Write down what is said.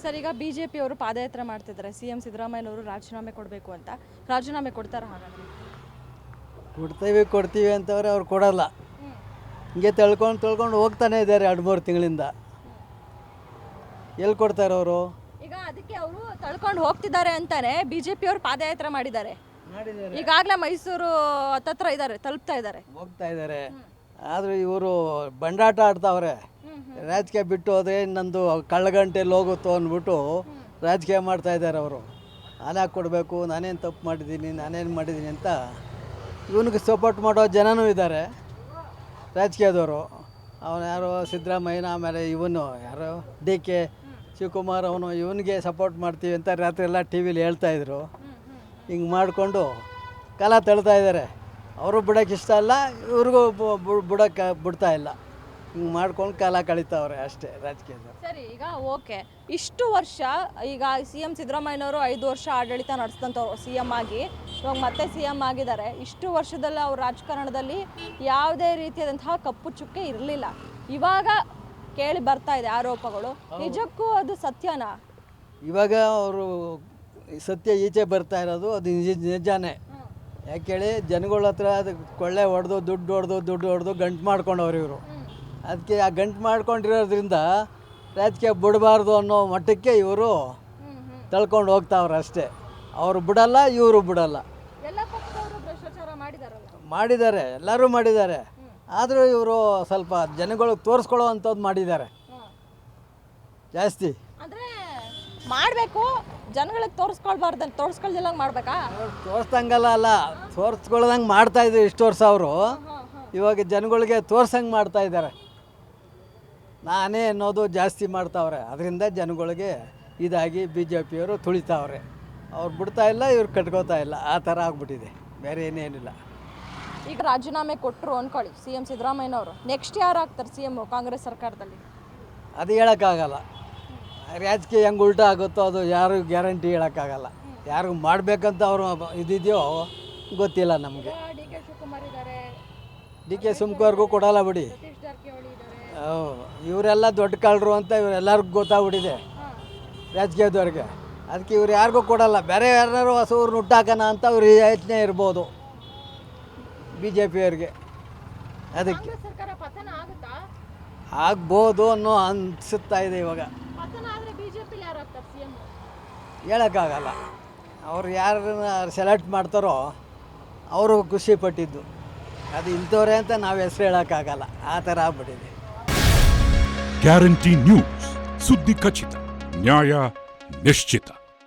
Sir, ಈಗ BJP ಅವರು ಪಾದಯಾತ್ರೆ ಮಾಡ್ತಿದ್ದಾರೆ, CM ಸಿದ್ದರಾಮಯ್ಯನವರು ರಾಜೀನಾಮೆ ಕೊಡಬೇಕು ಅಂತ. ರಾಜೀನಾಮೆ ಕೊಡ್ತಾರ? ಹಾಗಾದ್ರೆ ಕೊಡ್ತೀವಿ ಅಂತವ್ರೆ, ಅವ್ರು ಕೊಡಲ್ಲ. ಹಿಂಗೆ ತಳ್ಕೊಂಡು ಹೋಗ್ತಾನೆ ಇದ್ದಾರೆ 2-3 ತಿಂಗಳಿಂದ. ಎಲ್ಲಿ ಕೊಡ್ತಾರೆ ಅವರು? ಈಗ ಅದಕ್ಕೆ ಅವರು ತಳ್ಕೊಂಡು ಹೋಗ್ತಿದ್ದಾರೆ ಅಂತಾನೆ BJP ಅವರು ಪಾದಯಾತ್ರೆ ಮಾಡಿದ್ದಾರೆ. ಈಗಾಗಲೇ ಮೈಸೂರು ಹತ್ತತ್ರ ಇದ್ದಾರೆ, ತಲುಪ್ತಾ ಇದ್ದಾರೆ, ಹೋಗ್ತಾ ಇದ್ದಾರೆ. ಆದರೂ ಇವರು ಬಂಡಾಟ ಆಡ್ತಾವ್ರೆ. ರಾಜಕೀಯ ಬಿಟ್ಟು ಹೋದರೆ ಇನ್ನೊಂದು ಕಳ್ಳಗಂಟೆಲ್ಲಿ ಹೋಗುತ್ತೋ ಅಂದ್ಬಿಟ್ಟು ರಾಜಕೀಯ ಮಾಡ್ತಾ ಇದ್ದಾರೆ ಅವರು. ನಾನ್ಯಾಕೆ ಕೊಡಬೇಕು, ನಾನೇನು ತಪ್ಪು ಮಾಡಿದ್ದೀನಿ, ನಾನೇನು ಮಾಡಿದ್ದೀನಿ ಅಂತ ಇವನಿಗೆ ಸಪೋರ್ಟ್ ಮಾಡೋ ಜನನೂ ಇದ್ದಾರೆ ರಾಜಕೀಯದವರು. ಅವನು ಯಾರೋ ಸಿದ್ದರಾಮಯ್ಯನ, ಆಮೇಲೆ ಇವನು ಯಾರೋ DK ಶಿವಕುಮಾರ್, ಅವನು ಇವನಿಗೆ ಸಪೋರ್ಟ್ ಮಾಡ್ತೀವಿ ಅಂತ ರಾತ್ರಿ ಎಲ್ಲ ಟಿ ವಿಲಿ ಹೇಳ್ತಾಯಿದ್ರು. ಹಿಂಗೆ ಮಾಡಿಕೊಂಡು ಕಾಲ ತಳ್ತಾ ಇದ್ದಾರೆ. ಅವರು ಬಿಡೋಕ್ಕೆ ಇಷ್ಟ ಇಲ್ಲ, ಇವ್ರಿಗೂ ಬಿಡೋಕ್ಕೆ ಬಿಡ್ತಾ ಇಲ್ಲ. ಹಿಂಗೆ ಮಾಡ್ಕೊಂಡು ಕಾಲ ಕಳೀತಾವ್ರೆ ಅಷ್ಟೇ ರಾಜಕೀಯದವ್ರು. ಸರಿ, ಈಗ ಓಕೆ, ಇಷ್ಟು ವರ್ಷ ಈಗ CM ಸಿದ್ದರಾಮಯ್ಯನವರು 5 ವರ್ಷ ಆಡಳಿತ ನಡೆಸಿದಂಥವ್ರು CM ಆಗಿ, ಇವಾಗ ಮತ್ತೆ CM ಆಗಿದ್ದಾರೆ. ಇಷ್ಟು ವರ್ಷದಲ್ಲ ಅವ್ರ ರಾಜಕಾರಣದಲ್ಲಿ ಯಾವುದೇ ರೀತಿಯಾದಂತಹ ಕಪ್ಪು ಚುಕ್ಕೆ ಇರಲಿಲ್ಲ. ಇವಾಗ ಕೇಳಿ ಬರ್ತಾ ಇದೆ ಆರೋಪಗಳು, ನಿಜಕ್ಕೂ ಅದು ಸತ್ಯನಾ? ಇವಾಗ ಅವರು ಸತ್ಯ ಈಚೆ ಬರ್ತಾ ಇರೋದು ಅದು ನಿಜಾನೇ. ಯಾಕೇಳಿ ಜನಗಳ ಹತ್ರ ಅದು ಕೊಳ್ಳೆ ಹೊಡೆದು ದುಡ್ಡು ಹೊಡೆದು ಗಂಟು ಮಾಡ್ಕೊಂಡವ್ರು ಇವರು. ಅದಕ್ಕೆ ಆ ಗಂಟು ಮಾಡ್ಕೊಂಡಿರೋದ್ರಿಂದ ರಾಜಕೀಯ ಬಿಡಬಾರ್ದು ಅನ್ನೋ ಮಟ್ಟಕ್ಕೆ ಇವರು ತಳ್ಕೊಂಡು ಹೋಗ್ತಾವ್ರೆ ಅಷ್ಟೇ. ಅವರು ಬಿಡಲ್ಲ, ಇವರು ಬಿಡಲ್ಲ. ಎಲ್ಲ ಪಕ್ಷದವರು ಭ್ರಷ್ಟಾಚಾರ ಮಾಡಿದ್ದಾರೆ, ಎಲ್ಲರೂ ಮಾಡಿದ್ದಾರೆ. ಆದರೂ ಇವರು ಸ್ವಲ್ಪ ಜನಗಳಿಗೆ ತೋರಿಸ್ಕೊಳ್ಳೋ ಅಂಥದ್ದು ಮಾಡಿದ್ದಾರೆ ಜಾಸ್ತಿ. ಅಂದರೆ ಮಾಡಬೇಕು, ಜನಗಳಿಗೆ ತೋರಿಸ್ಕೊಳ್ದಿಲ್ಲ ಮಾಡಬೇಕಾ? ತೋರಿಸ್ದಂಗಲ್ಲ, ತೋರಿಸ್ಕೊಳ್ದಂಗೆ ಮಾಡ್ತಾಯಿದ್ರು ಇಷ್ಟು ವರ್ಷ ಅವರು. ಇವಾಗ ಜನಗಳಿಗೆ ತೋರ್ಸಂಗೆ ಮಾಡ್ತಾ ಇದ್ದಾರೆ. ನಾನೇ ಅನ್ನೋದು ಜಾಸ್ತಿ ಮಾಡ್ತಾವ್ರೆ. ಅದರಿಂದ ಜನಗಳಿಗೆ ಇದಾಗಿ BJPಯವರು ತುಳಿತಾವ್ರೆ. ಅವ್ರು ಬಿಡ್ತಾ ಇಲ್ಲ, ಇವ್ರು ಕಟ್ಕೋತಾ ಇಲ್ಲ. ಆ ಥರ ಆಗ್ಬಿಟ್ಟಿದೆ, ಬೇರೆ ಏನೇನಿಲ್ಲ. ಈಗ ರಾಜೀನಾಮೆ ಕೊಟ್ಟರು ಅಂದ್ಕೊಳ್ಳಿ CM ಸಿದ್ದರಾಮಯ್ಯನವರು, ನೆಕ್ಸ್ಟ್ ಯಾರು ಆಗ್ತಾರೆ CM ಕಾಂಗ್ರೆಸ್ ಸರ್ಕಾರದಲ್ಲಿ? ಅದು ಹೇಳೋಕ್ಕಾಗಲ್ಲ. ರಾಜಕೀಯ ಹೆಂಗೆ ಉಲ್ಟಾ ಆಗುತ್ತೋ ಅದು ಯಾರು ಗ್ಯಾರಂಟಿ ಹೇಳೋಕ್ಕಾಗಲ್ಲ. ಯಾರಿಗೂ ಮಾಡಬೇಕಂತ ಅವರು ಇದಿದೆಯೋ ಗೊತ್ತಿಲ್ಲ ನಮಗೆ. DK ಶಿವಕುಮಾರ್ಗೂ ಕೊಡಲ್ಲ ಬಿಡಿ. ಇವರೆಲ್ಲ ದೊಡ್ಡ ಕಳ್ಳರು ಅಂತ ಇವರೆಲ್ಲರಿಗೂ ಗೊತ್ತಾಗ್ಬಿಟ್ಟಿದೆ ರಾಜಕೀಯದವ್ರಿಗೆ. ಅದಕ್ಕೆ ಇವ್ರು ಯಾರಿಗೂ ಕೊಡಲ್ಲ. ಬೇರೆ ಯಾರು ಹೊಸವ್ರು ಹುಟ್ಟಾಕೋಣ ಅಂತ ಅವ್ರ ಯೋಚನೆ ಇರ್ಬೋದು BJPಯವ್ರಿಗೆ. ಅದಕ್ಕೆ ಆಗ್ಬೋದು ಅನ್ನೋ ಅನಿಸುತ್ತಾ ಇದೆ ಇವಾಗ. ಹೇಳೋಕ್ಕಾಗಲ್ಲ. ಅವ್ರು ಯಾರನ್ನ ಸೆಲೆಕ್ಟ್ ಮಾಡ್ತಾರೋ ಅವರು ಖುಷಿ ಪಟ್ಟಿದ್ದು. ಅದು ಇಂಥವ್ರೆ ಅಂತ ನಾವು ಹೆಸರು ಹೇಳೋಕ್ಕಾಗಲ್ಲ. ಆ ಥರ ಆಗ್ಬಿಟ್ಟಿದೆ. ಗ್ಯಾರಂಟಿ ನ್ಯೂಸ್, ಸುದ್ದಿ ಖಚಿತ, ನ್ಯಾಯ ನಿಶ್ಚಿತ.